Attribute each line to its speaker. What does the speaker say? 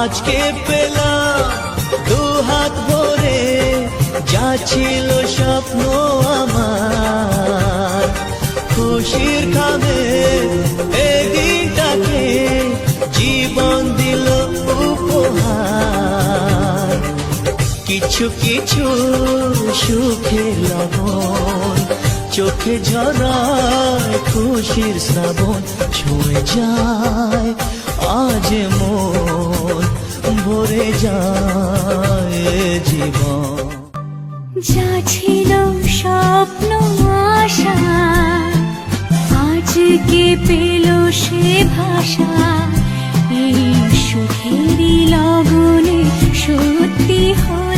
Speaker 1: আজকে পেলাম দু হাত ভরে যা ছিল স্বপ্ন আমার, খুশির খাবে এই দিনটাকে জীবন দিল উপহার। কিছু কিছু সুখের লবণ চোখে ঝরায় খুশির শ্রাবণ, ছুঁয়ে যায় আজ মন, ভরে যায় জীবন।
Speaker 2: যা ছিল স্বপ্ন আশা আজকে পেল সে ভাষা, এই সুখেরই লগনে সত্যি হয়।